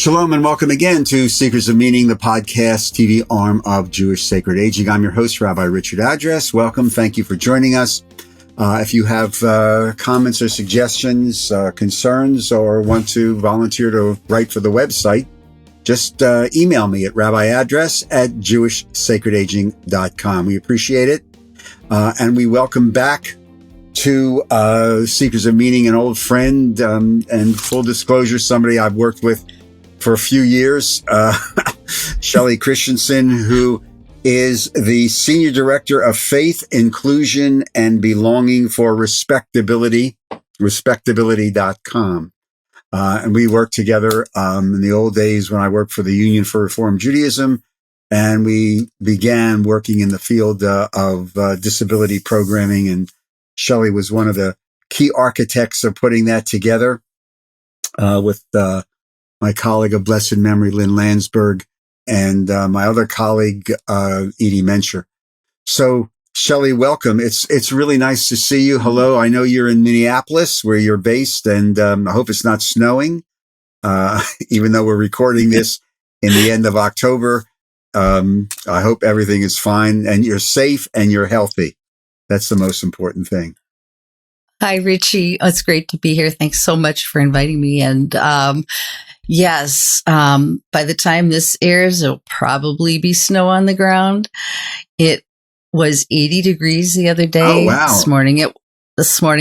Shalom and welcome again to Seekers of Meaning, the podcast TV arm of Jewish Sacred Aging. I'm your host, Rabbi Richard Address. Welcome. Thank you for joining us. If you have comments or suggestions, concerns, or want to volunteer to write for the website, just email me at rabbiaddress@jewishsacredaging.com. We appreciate it. And we welcome back to Seekers of Meaning, an old friend, and full disclosure, somebody I've worked with for a few years, Shelly Christensen, who is the Senior Director of Faith, Inclusion, and Belonging for RespectAbility, RespectAbility.com. And we worked together in the old days when I worked for the Union for Reform Judaism, and we began working in the field of disability programming, and Shelly was one of the key architects of putting that together with my colleague of blessed memory, Lynn Landsberg, and my other colleague, Edie Mencher. So, Shelly, welcome. It's really nice to see you. Hello. I know you're in Minneapolis, where you're based, and I hope it's not snowing, even though we're recording this in the end of October. I hope everything is fine, and you're safe and you're healthy. That's the most important thing. Hi, Richie. It's great to be here. Thanks so much for inviting me. And yes, by the time this airs, it'll probably be snow on the ground. It was 80 degrees the other day. Oh, wow. This morning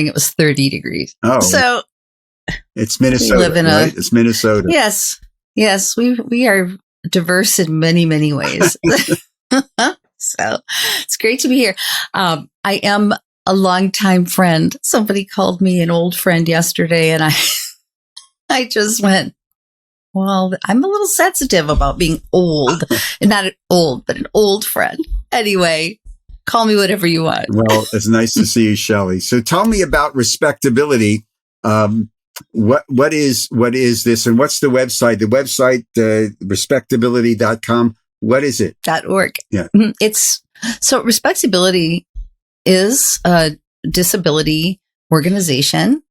it was 30 degrees. Oh, so it's Minnesota, right? It's Minnesota. Yes, we are diverse in many, many ways. So it's great to be here. I am a longtime friend. Somebody called me an old friend yesterday, and I just went, well, I'm a little sensitive about being old. Not old, but an old friend. Anyway, call me whatever you want. Well, it's nice to see you, Shelly. So tell me about RespectAbility. What is this, and what's the website? The website, RespectAbility.com. What is it? .org. Yeah. So RespectAbility is a disability organization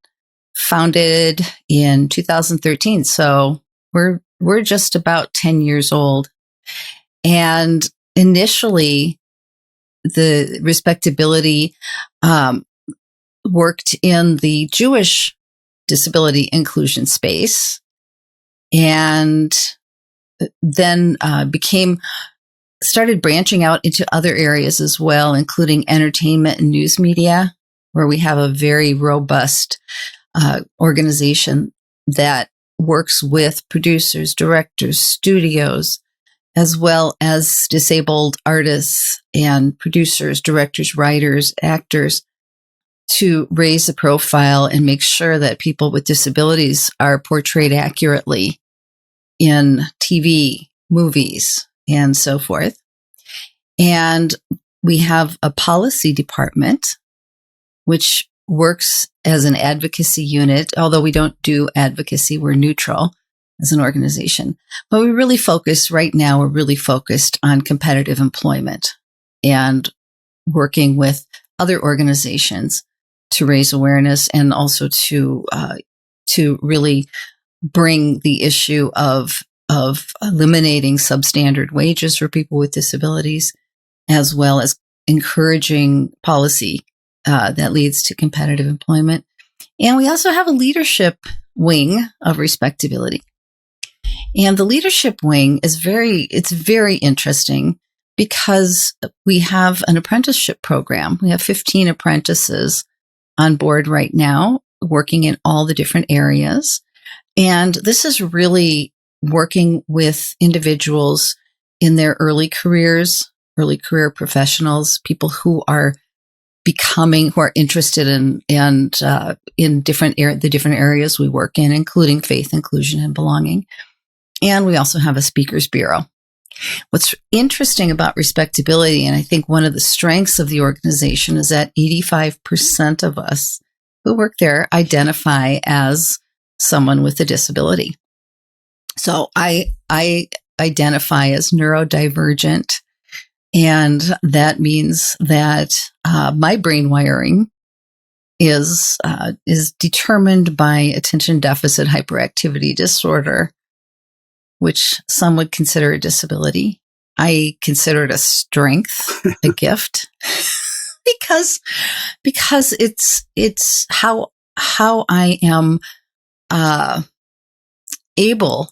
founded in 2013. So we're just about 10 years old. And initially, the RespectAbility worked in the Jewish disability inclusion space, and then started branching out into other areas as well, including entertainment and news media, where we have a very robust organization that works with producers, directors, studios, as well as disabled artists and producers, directors, writers, actors, to raise the profile and make sure that people with disabilities are portrayed accurately in TV, movies, and so forth. And we have a policy department, which works as an advocacy unit. Although we don't do advocacy, we're neutral as an organization. But we're really focused on competitive employment and working with other organizations to raise awareness, and also to really bring the issue of eliminating substandard wages for people with disabilities, as well as encouraging policy that leads to competitive employment. And we also have a leadership wing of RespectAbility. And the leadership wing is very interesting, because we have an apprenticeship program. We have 15 apprentices on board right now, working in all the different areas. And this is really working with individuals in their early career professionals, people who are interested in the different areas we work in, including faith, inclusion, and belonging. And we also have a speakers bureau. What's interesting about RespectAbility, and I think one of the strengths of the organization, is that 85% of us who work there identify as someone with a disability. So I identify as neurodivergent, and that means that my brain wiring is determined by attention deficit hyperactivity disorder. which some would consider a disability. I consider it a strength, a gift, because it's how I am able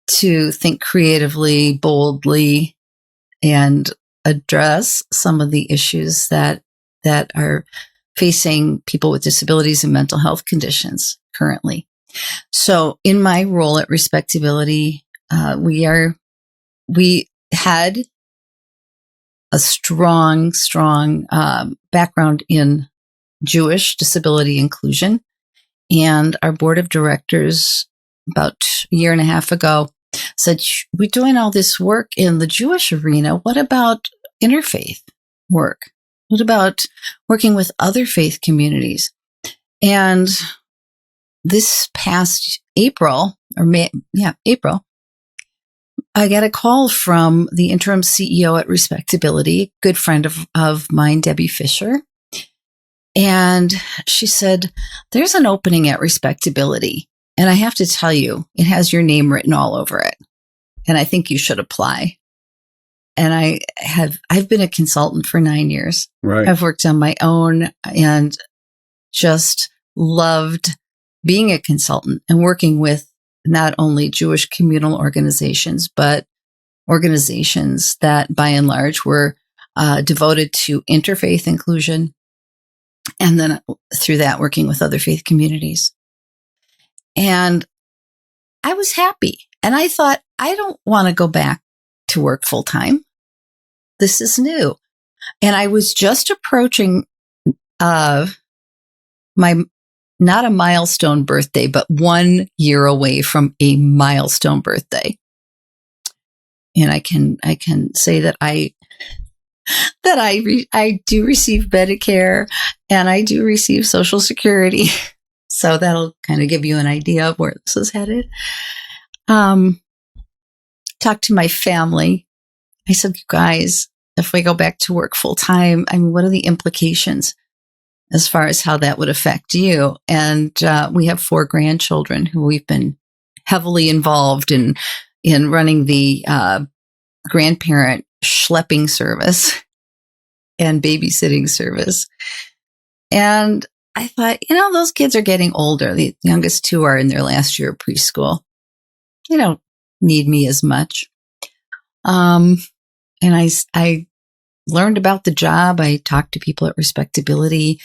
to think creatively, boldly, and address some of the issues that are facing people with disabilities and mental health conditions currently. So in my role at RespectAbility, we had a strong background in Jewish disability inclusion. And our board of directors about a year and a half ago said, we're doing all this work in the Jewish arena. What about interfaith work? What about working with other faith communities? And this past April, April, I got a call from the interim CEO at RespectAbility, good friend of mine, Debbie Fisher. And she said, there's an opening at RespectAbility. And I have to tell you, it has your name written all over it. And I think you should apply. And I've been a consultant for 9 years. Right. I've worked on my own and just loved being a consultant and working with not only Jewish communal organizations, but organizations that by and large were devoted to interfaith inclusion. And then through that, working with other faith communities. And I was happy. And I thought, I don't want to go back to work full time. This is new. And I was just approaching my, not a milestone birthday, but 1 year away from a milestone birthday. And I can say that I do receive Medicare and I do receive Social Security. So that'll kind of give you an idea of where this is headed. Talked to my family. I said, you guys, if we go back to work full time, I mean, what are the implications as far as how that would affect you? And we have 4 grandchildren who we've been heavily involved in running the grandparent schlepping service and babysitting service. And I thought, those kids are getting older. The youngest 2 are in their last year of preschool. They don't need me as much. And I learned about the job. I talked to people at RespectAbility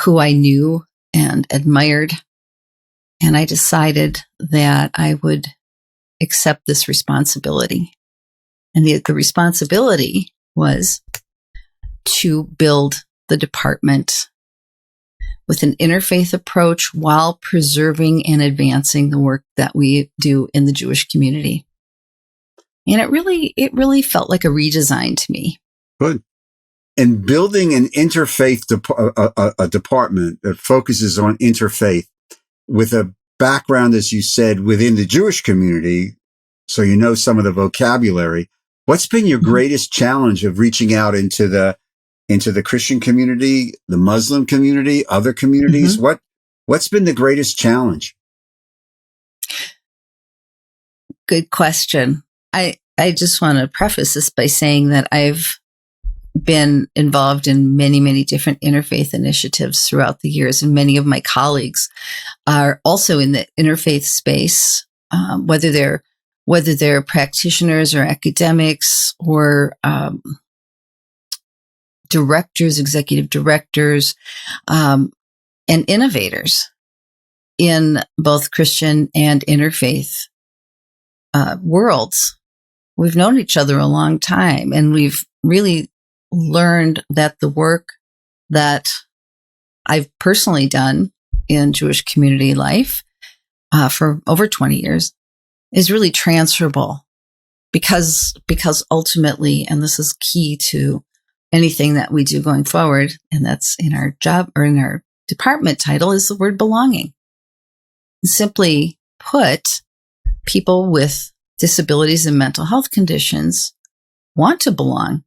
who I knew and admired. And I decided that I would accept this responsibility. And the responsibility was to build the department with an interfaith approach while preserving and advancing the work that we do in the Jewish community. And it really felt like a redesign to me. Good. And building an interfaith a department that focuses on interfaith with a background, as you said, within the Jewish community, so you know some of the vocabulary. What's been your greatest challenge of reaching out into the Christian community, the Muslim community, other communities? Mm-hmm. What's been the greatest challenge? Good question. I just want to preface this by saying that I've been involved in many, many different interfaith initiatives throughout the years, and many of my colleagues are also in the interfaith space, whether they're practitioners or academics or directors, executive directors, and innovators in both Christian and interfaith worlds. We've known each other a long time, and we've really learned that the work that I've personally done in Jewish community life for over 20 years is really transferable because ultimately, and this is key to anything that we do going forward, and that's in our job or in our department title, is the word belonging. Simply put, people with disabilities and mental health conditions want to belong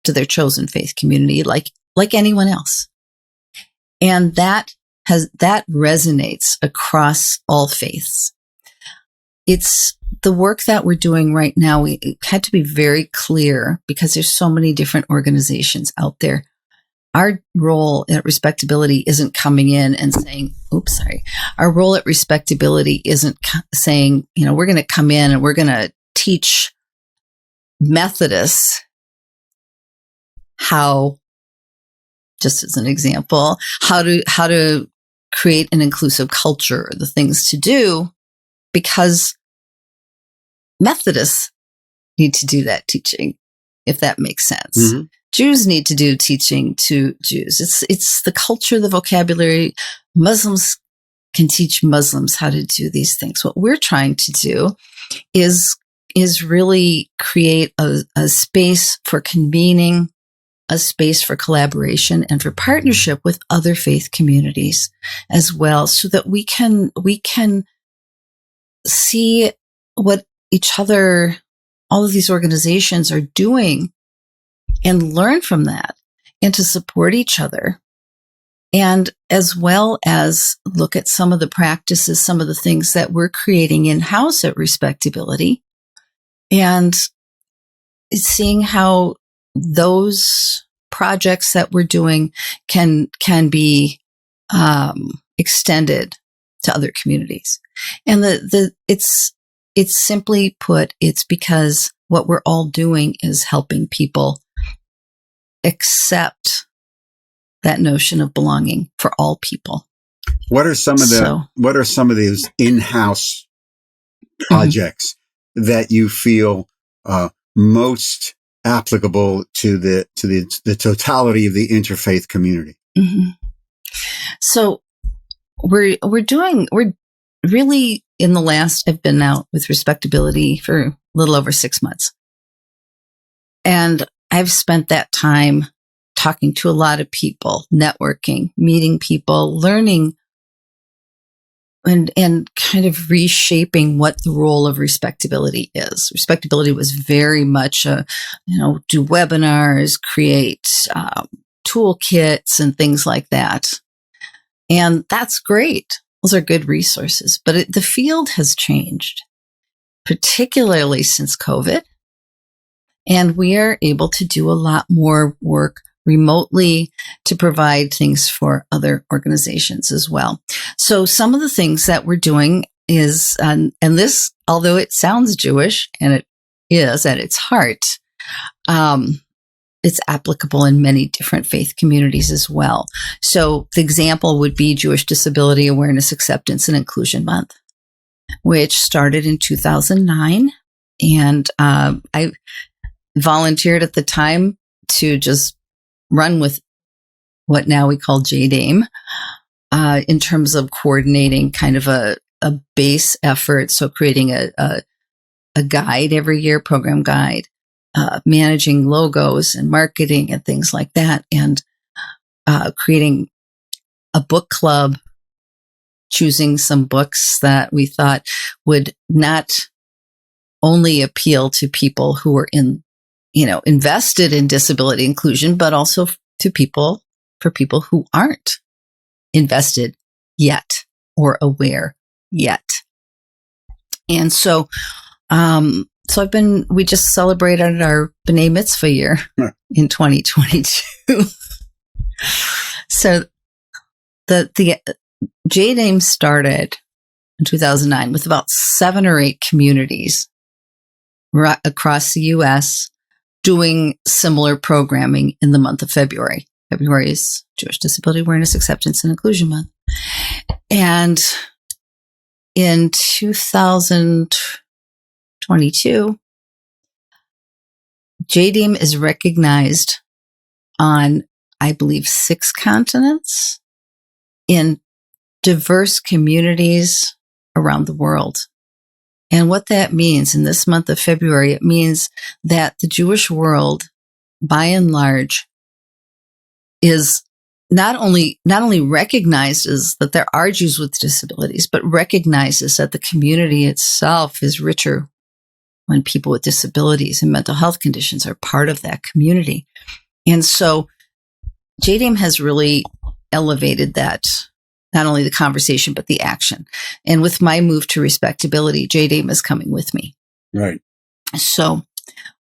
to their chosen faith community like anyone else. And that resonates across all faiths. It's the work that we're doing right now, we had to be very clear because there's so many different organizations out there. Our role at Respectability isn't coming in and saying, oops, sorry. Our role at Respectability isn't saying, we're going to come in and we're going to teach Methodists how, just as an example, how to create an inclusive culture, the things to do, because Methodists need to do that teaching, if that makes sense. Mm-hmm. Jews need to do teaching to Jews. It's the culture, the vocabulary. Muslims can teach Muslims how to do these things. What we're trying to do is really create a space for convening, a space for collaboration and for partnership with other faith communities as well, so that we can see what each other, all of these organizations are doing, and learn from that, and to support each other, and as well as look at some of the practices, some of the things that we're creating in-house at Respectability, and seeing how those projects that we're doing can be extended to other communities. And it's simply put, it's because what we're all doing is helping people accept that notion of belonging for all people. What are some of these in-house projects that you feel most applicable to the totality of the interfaith community? Mm-hmm. So we're really in the last, I've been out with Respectability for a little over 6 months. And I've spent that time talking to a lot of people, networking, meeting people, learning, and kind of reshaping what the role of Respectability is. Respectability was very much do webinars, create toolkits and things like that. And that's great. Those are good resources. But the field has changed, particularly since COVID. And we are able to do a lot more work remotely to provide things for other organizations as well. So some of the things that we're doing is, and this, although it sounds Jewish, and it is at its heart, it's applicable in many different faith communities as well. So the example would be Jewish Disability Awareness, Acceptance, and Inclusion Month, which started in 2009. And I volunteered at the time to just run with what now we call JDAME, in terms of coordinating kind of a base effort. So creating a guide every year, program guide, managing logos and marketing and things like that, and creating a book club, choosing some books that we thought would not only appeal to people who were invested in disability inclusion, but also for people who aren't invested yet or aware yet. And so, we just celebrated our B'nai Mitzvah year in 2022. So the JDAME started in 2009 with about 7 or 8 communities across the U.S. doing similar programming in the month of February. February is Jewish Disability Awareness, Acceptance, and Inclusion Month. And in 2022, JDAME is recognized on, I believe, 6 continents in diverse communities around the world. And what that means in this month of February, it means that the Jewish world, by and large, is not only recognizes that there are Jews with disabilities, but recognizes that the community itself is richer when people with disabilities and mental health conditions are part of that community. And so JDAME has really elevated that not only the conversation, but the action. And with my move to respectability, JDAM is coming with me. Right. So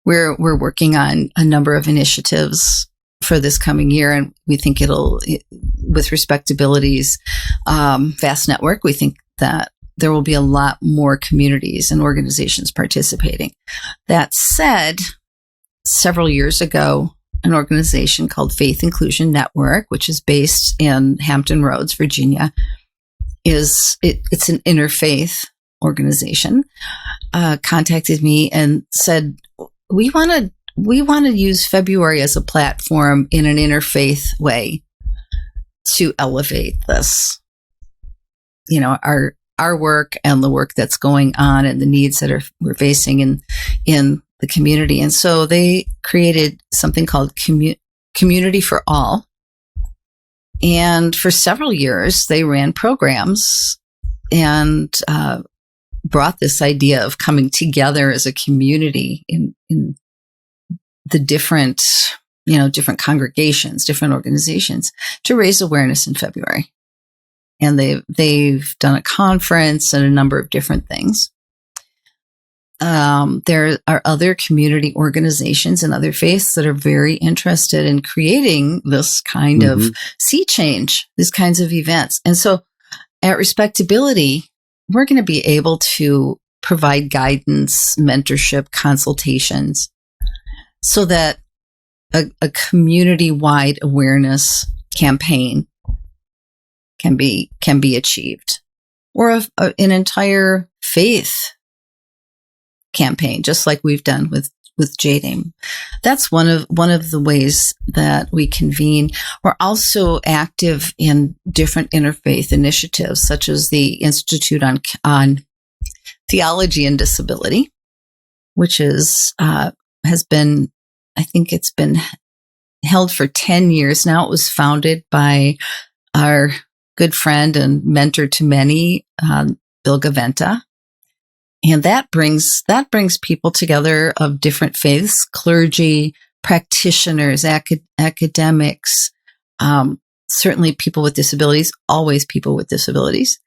we're working on a number of initiatives for this coming year, and we think with Respectability's vast network, we think that there will be a lot more communities and organizations participating. That said, several years ago, an organization called Faith Inclusion Network, which is based in Hampton Roads, Virginia, it's an interfaith organization, contacted me and said, we want to use February as a platform in an interfaith way to elevate this, our work and the work that's going on and the needs that we're facing in the community. And so they created something called Community for All. And for several years, they ran programs and brought this idea of coming together as a community in the different congregations, different organizations, to raise awareness in February. And they've done a conference and a number of different things. There are other community organizations and other faiths that are very interested in creating this kind of sea change, these kinds of events. And so at Respectability, we're going to be able to provide guidance, mentorship, consultations, so that a community-wide awareness campaign can be achieved, or an entire faith campaign, just like we've done with JDAM. That's one of the ways that we convene. We're also active in different interfaith initiatives, such as the Institute on Theology and Disability, which has been, I think it's been held for 10 years now. It was founded by our good friend and mentor to many, Bill Gaventa. And that brings people together of different faiths, clergy, practitioners, academics, certainly people with disabilities, always people with disabilities,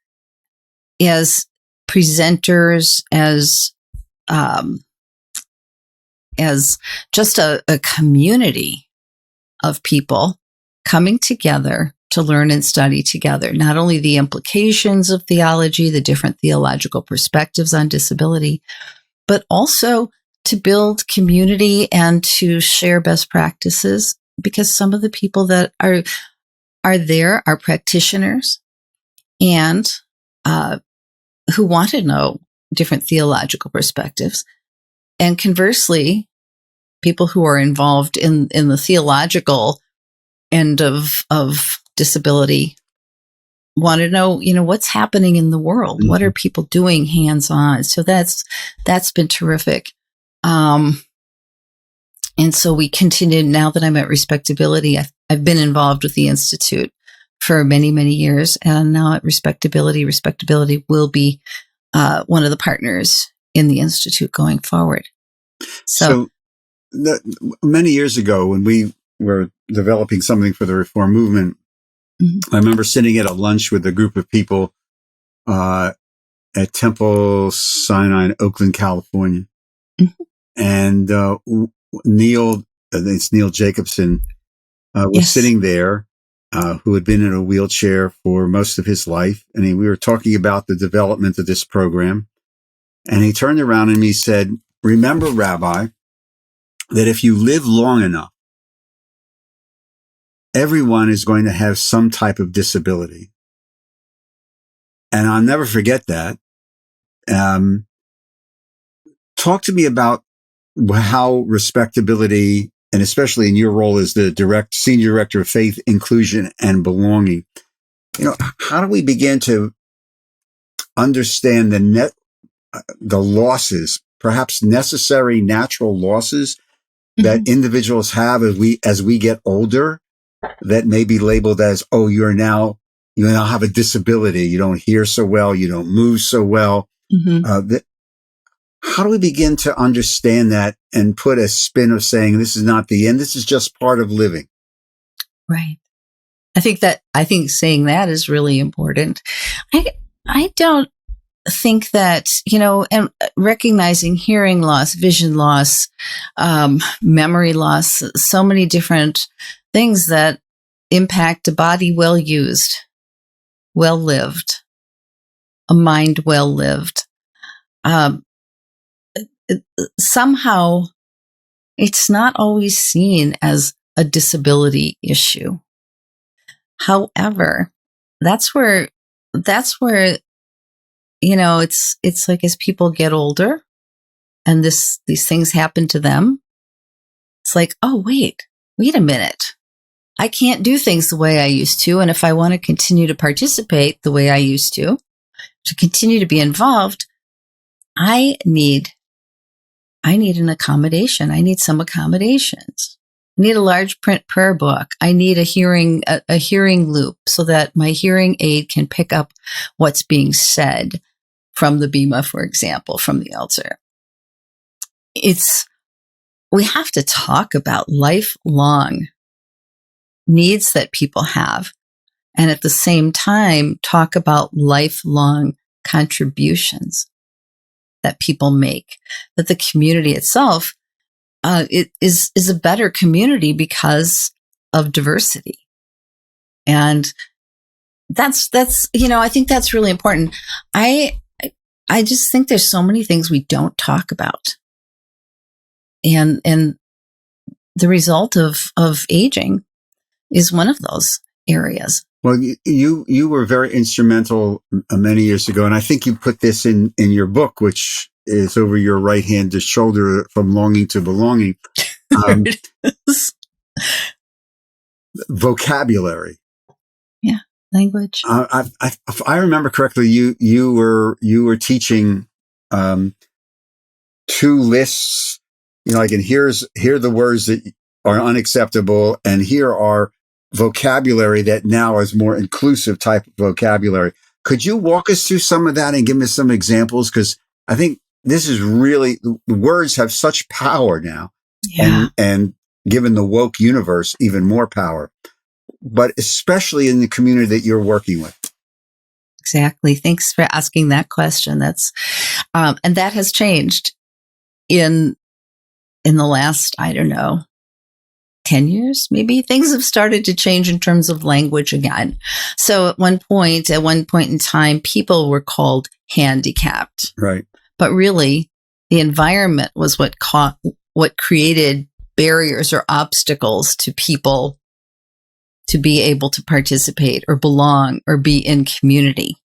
as presenters, as just a community of people coming together to learn and study together, not only the implications of theology, the different theological perspectives on disability, but also to build community and to share best practices, because some of the people that are there are practitioners and who want to know different theological perspectives. And conversely, people who are involved in the theological end of disability want to know, what's happening in the world. What are people doing hands-on? So that's been terrific. And so we continue, now that I'm at Respectability, I've been involved with the Institute for many, many years. And now at Respectability will be one of the partners in the Institute going forward. So many years ago, when we were developing something for the Reform movement, I remember sitting at a lunch with a group of people at Temple Sinai in Oakland, California. And Neil Jacobson was sitting there, who had been in a wheelchair for most of his life. And we were talking about the development of this program. And he turned around and he said, "Remember, Rabbi, that if you live long enough, everyone is going to have some type of disability." And I'll never forget that. Talk to me about how Respectability, and especially in your role as the senior director of faith, inclusion, and belonging, how do we begin to understand the losses, perhaps necessary natural losses that individuals have as we get older, that may be labeled as, oh, you now have a disability. You don't hear so well. You don't move so well. How do we begin to understand that and put a spin of saying this is not the end? This is just part of living. Right. I think saying that is really important. I don't think that, and recognizing hearing loss, vision loss, memory loss, so many different things that impact a body well used, well lived, a mind well lived. Somehow it's not always seen as a disability issue. However, that's where it's like as people get older and these things happen to them, it's like, oh, wait a minute. I can't do things the way I used to. And if I want to continue to participate the way I used to continue to be involved, I need an accommodation. I need some accommodations. I need a large print prayer book. I need a hearing loop so that my hearing aid can pick up what's being said from the bima, for example, from the altar. We have to talk about lifelong needs that people have, and at the same time, talk about lifelong contributions that people make, that the community itself it is a better community because of diversity. And that's I think that's really important. I just think there's so many things we don't talk about. And the result of aging is one of those areas. Well, you were very instrumental many years ago, and I think you put this in your book, which is over your right-hand shoulder, From Longing to Belonging. Vocabulary. Yeah, language. If I remember correctly, you were teaching two lists. Like, and here the words that are unacceptable, and here are vocabulary that now is more inclusive type of vocabulary. Could you walk us through some of that and give me some examples? Because I think this is really, the words have such power now. Yeah. And given the woke universe, even more power, but especially in the community that you're working with. Exactly. Thanks for asking that question. That's, and that has changed in the last, 10 years, maybe. Things have started to change in terms of language again. So at one point in time, people were called handicapped. Right. But really, the environment was what created barriers or obstacles to people to be able to participate or belong or be in community.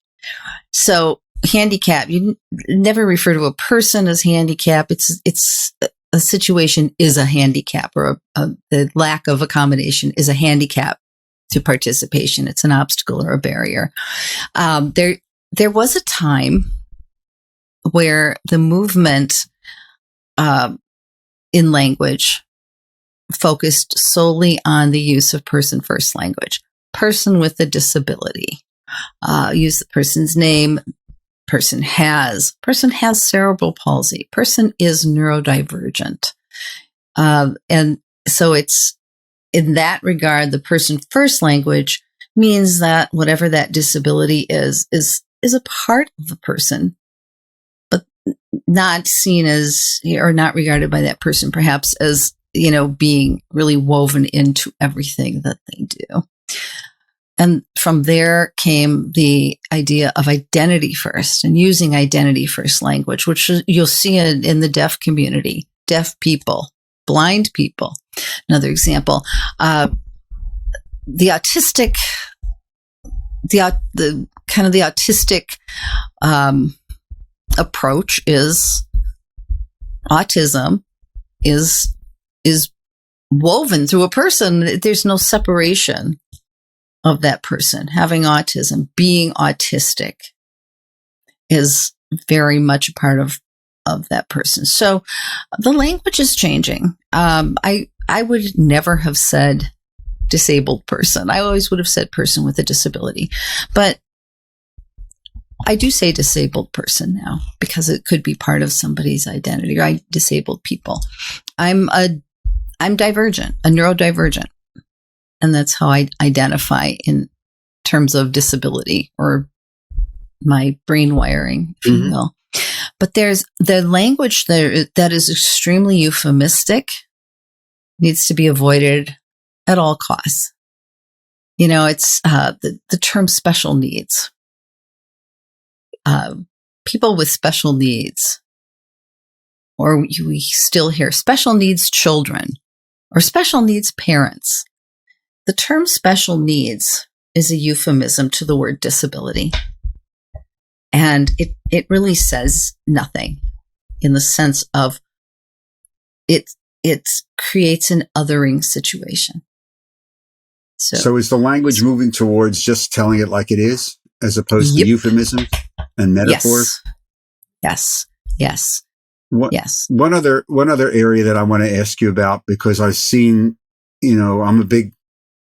So handicap, you never refer to a person as handicap. It's a situation is a handicap, or the lack of accommodation is a handicap to participation. It's an obstacle or a barrier. There was a time where the movement in language focused solely on the use of person first language. Person with a disability. Use the person's name. Person has cerebral palsy. Person is neurodivergent. And so it's, in that regard, the person first language means that whatever that disability is a part of the person, but not seen as, or not regarded by that person perhaps as, being really woven into everything that they do. And from there came the idea of identity first, and using identity first language, which you'll see in the deaf community, deaf people, blind people. Another example, the autistic approach is autism is woven through a person. There's no separation of that person. Having autism, being autistic is very much a part of that person. So the language is changing. I would never have said disabled person. I always would have said person with a disability. But I do say disabled person now because it could be part of somebody's identity, or disabled people. I'm divergent, a neurodivergent. and that's how I identify in terms of disability or my brain wiring, if you will. But there's the language there that is extremely euphemistic, needs to be avoided at all costs. It's the term special needs. People with special needs, or we still hear special needs children or special needs parents. The term special needs is a euphemism to the word disability. And it really says nothing in the sense of it creates an othering situation. So is the language moving towards just telling it like it is, as opposed to euphemisms and metaphors? Yes. Yes. One other area that I want to ask you about, because I've seen, I'm a big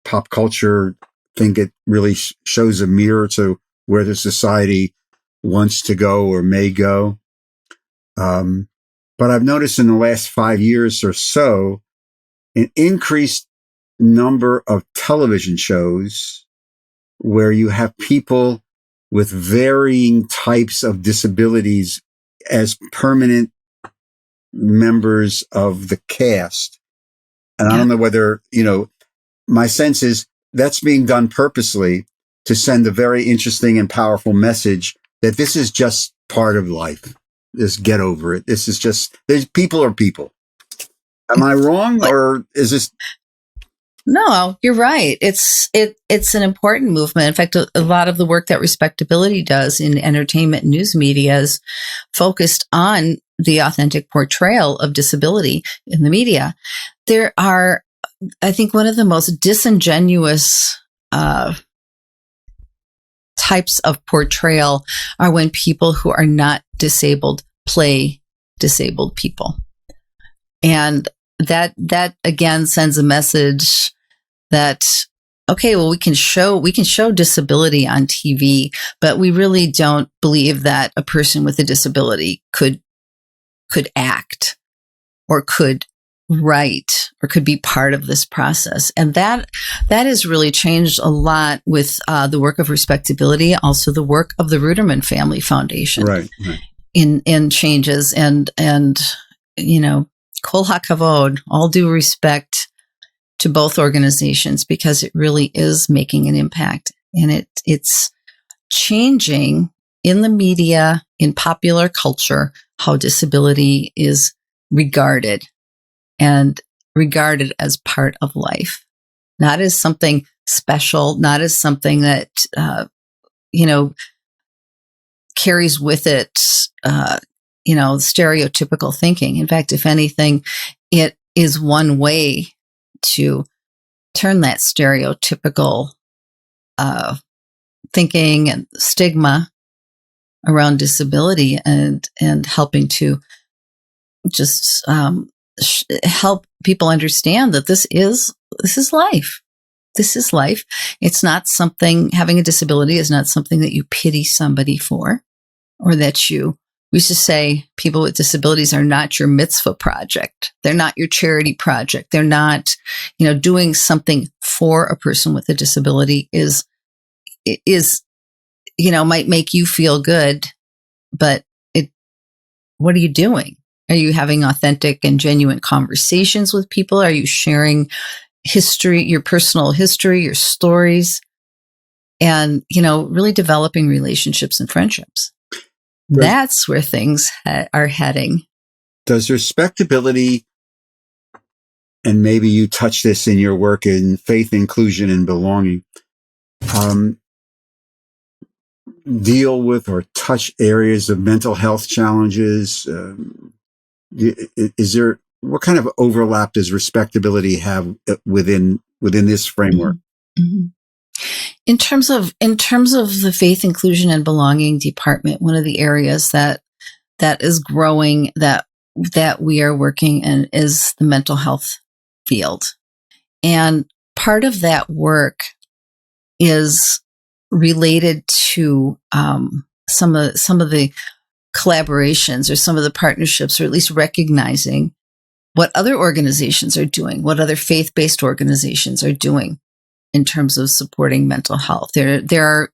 pop culture, think it really shows a mirror to where the society wants to go or may go. But I've noticed in the last 5 years or so, an increased number of television shows where you have people with varying types of disabilities as permanent members of the cast. And I don't know whether, my sense is that's being done purposely to send a very interesting and powerful message that this is just part of life. Just get over it. This is just, people are people. Am I wrong, or is this? No, you're right. It's an important movement. In fact, a lot of the work that RespectAbility does in entertainment and news media is focused on the authentic portrayal of disability in the media. There are, I think, one of the most disingenuous types of portrayal are when people who are not disabled play disabled people. And that again sends a message that, okay, well, we can show disability on TV, but we really don't believe that a person with a disability could act or could write or could be part of this process. And that has really changed a lot with the work of RespectAbility, also the work of the Ruderman Family Foundation. Right. In changes and kol hakavod, all due respect to both organizations, because it really is making an impact, and it's changing in the media, in popular culture, how disability is regarded as part of life, not as something special, not as something that carries with it stereotypical thinking. In fact, if anything, it is one way to turn that stereotypical thinking and stigma around disability and helping to just help people understand that this is life. This is life. It's not something, having a disability is not something that you pity somebody for, or that we used to say people with disabilities are not your mitzvah project. They're not your charity project. They're not, doing something for a person with a disability is, might make you feel good, but what are you doing? Are you having authentic and genuine conversations with people? Are you sharing history, your personal history, your stories, and, really developing relationships and friendships? That's where things are heading. Does RespectAbility, and maybe you touch this in your work in faith, inclusion, and belonging, deal with or touch areas of mental health challenges? What kind of overlap does RespectAbility have within this framework? Mm-hmm. In terms of the faith, inclusion, and belonging department, one of the areas that is growing that we are working in is the mental health field. And part of that work is related to some of the collaborations or some of the partnerships, or at least recognizing what other organizations are doing, what other faith-based organizations are doing in terms of supporting mental health. There are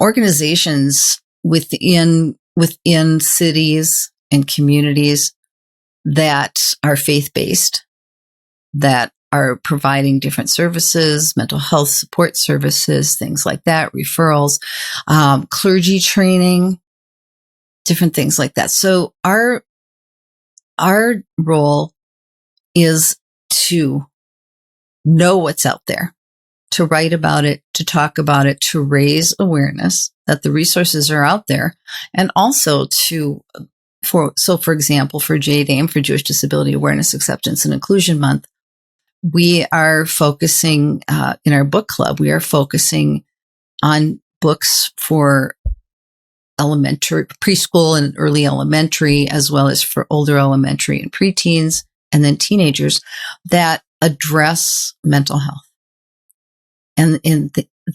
organizations within cities and communities that are faith-based, that are providing different services, mental health support services, things like that, referrals, clergy training, different things like that. So our role is to know what's out there, to write about it, to talk about it, to raise awareness that the resources are out there, and also for example, for JDAME, for Jewish Disability Awareness, Acceptance, and Inclusion Month, we are focusing in our book club, we are focusing on books for elementary, preschool and early elementary, as well as for older elementary and preteens, and then teenagers that address mental health. And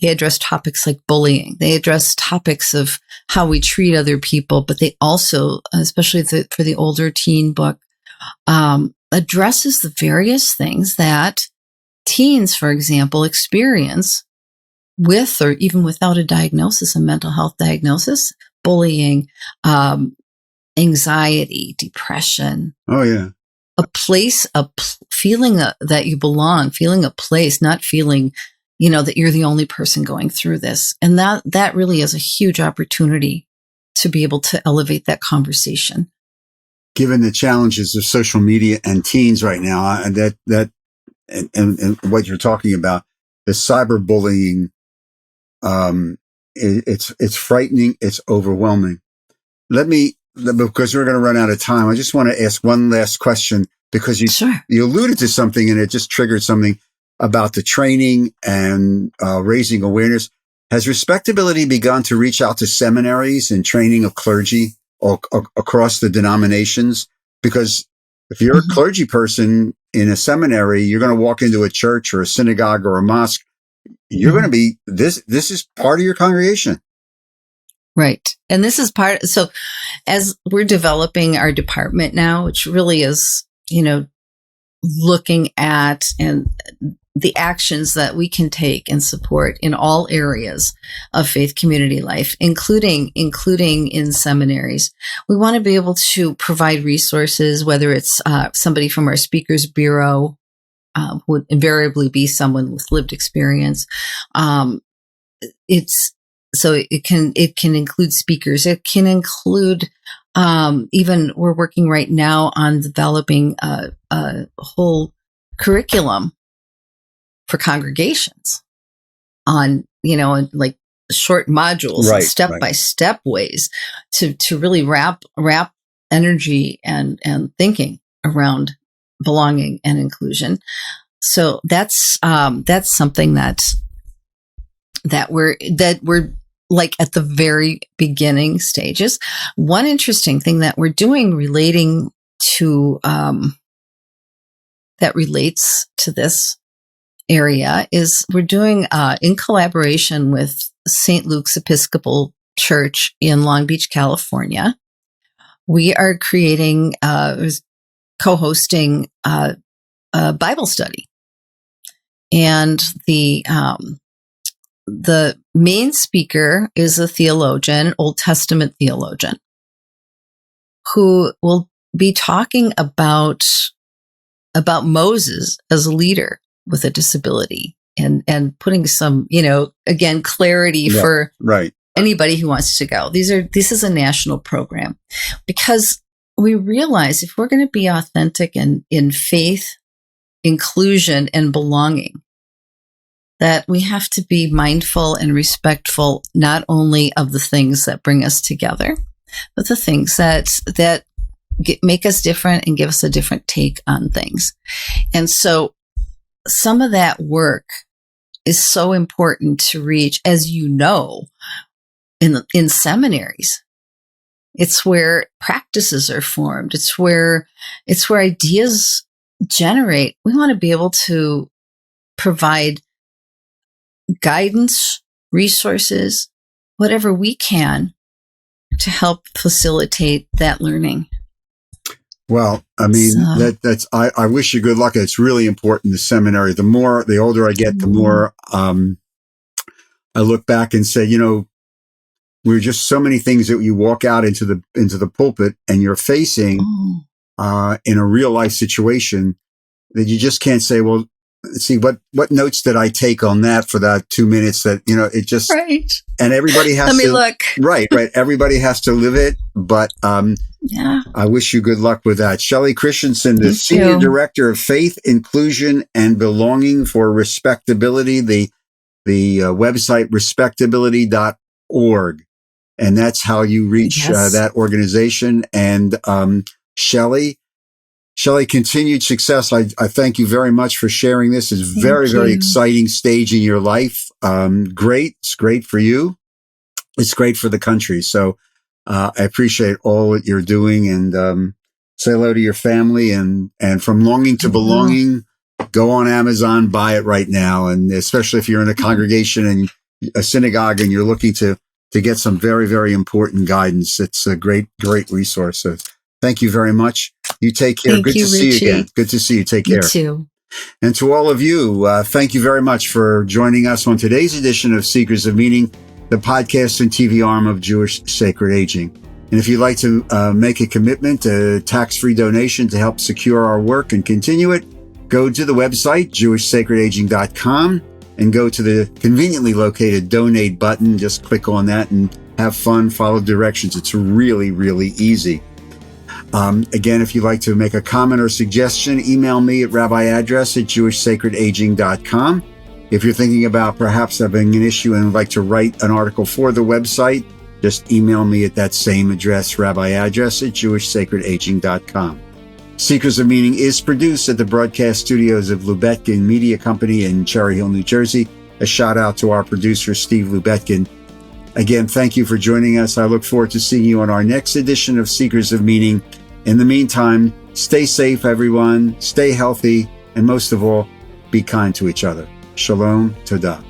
they address topics like bullying. They address topics of how we treat other people, but they also, especially for the older teen book, addresses the various things that teens, for example, experience with or even without a diagnosis, a mental health diagnosis, bullying, anxiety, depression. Oh, yeah. Feeling that you belong, feeling a place, not feeling, that you're the only person going through this. And that really is a huge opportunity to be able to elevate that conversation. Given the challenges of social media and teens right now, and what you're talking about, the cyberbullying, it's frightening. It's overwhelming. Because we're going to run out of time, I just want to ask one last question, because you alluded to something and it just triggered something about the training and raising awareness. Has Respectability begun to reach out to seminaries and training of clergy or across the denominations? Because if you're a clergy person in a seminary, you're going to walk into a church or a synagogue or a mosque. You're going to be, this is part of your congregation. Right. And this is so as we're developing our department now, which really is, looking at and the actions that we can take and support in all areas of faith community life, including in seminaries. We want to be able to provide resources, whether it's somebody from our speakers bureau, would invariably be someone with lived experience. It can include speakers. It can include, even we're working right now on developing a whole curriculum for congregations on, like short modules, right, step-by-step ways to really wrap energy and thinking around belonging and inclusion. So that's something that we're like at the very beginning stages. One interesting thing that we're doing relating to that relates to this area is we're doing in collaboration with St. Luke's Episcopal Church in Long Beach, California. We are creating, co-hosting a Bible study, and the main speaker is a theologian, Old Testament theologian, who will be talking about Moses as a leader with a disability and putting some, again, clarity for anybody who wants to go. This is a national program, because we realize if we're going to be authentic in faith, inclusion, and belonging, that we have to be mindful and respectful not only of the things that bring us together, but the things that make us different and give us a different take on things. And so some of that work is so important to reach, as you know, in seminaries. It's where practices are formed. It's where ideas generate. We want to be able to provide guidance, resources, whatever we can to help facilitate that learning. Well, I mean, So, I wish you good luck. It's really important, the seminary. The older I get, the more, I look back and say, we're just so many things that you walk out into the pulpit and you're facing, in a real life situation that you just can't say, well, let's see, what notes did I take on that for that 2 minutes that, it just, right. and everybody has Let me to, look. right. Everybody has to live it. But, Yeah. I wish you good luck with that. Shelly Christensen, the Thank Senior you. Director of Faith, Inclusion, and Belonging for RespectAbility, the website respectability.org. And that's how you reach Yes. that organization. And Shelly, continued success. I thank you very much for sharing this. It's very, very exciting stage in your life. Great. It's great for you. It's great for the country. So I appreciate all that you're doing, and say hello to your family, and from longing to belonging, go on Amazon, buy it right now. And especially if you're in a congregation and a synagogue and you're looking to get some very, very important guidance, it's a great, great resource. So thank you very much. You take care. Thank Good you, to see you Richie. again. Good to see you. Take care. You too. And to all of you, thank you very much for joining us on today's edition of Seekers of Meaning, the podcast and TV arm of Jewish Sacred Aging. And if you'd like to make a commitment, a tax-free donation to help secure our work and continue it, go to the website, jewishsacredaging.com, and go to the conveniently located donate button. Just click on that and have fun, follow directions. It's really, really easy. Again, if you'd like to make a comment or suggestion, email me at rabbiaddress@jewishsacredaging.com. If you're thinking about perhaps having an issue and would like to write an article for the website, just email me at that same address, rabbiaddress@jewishsacredaging.com. Seekers of Meaning is produced at the broadcast studios of Lubetkin Media Company in Cherry Hill, New Jersey. A shout out to our producer, Steve Lubetkin. Again, thank you for joining us. I look forward to seeing you on our next edition of Seekers of Meaning. In the meantime, stay safe, everyone. Stay healthy. And most of all, be kind to each other. Shalom. Todah.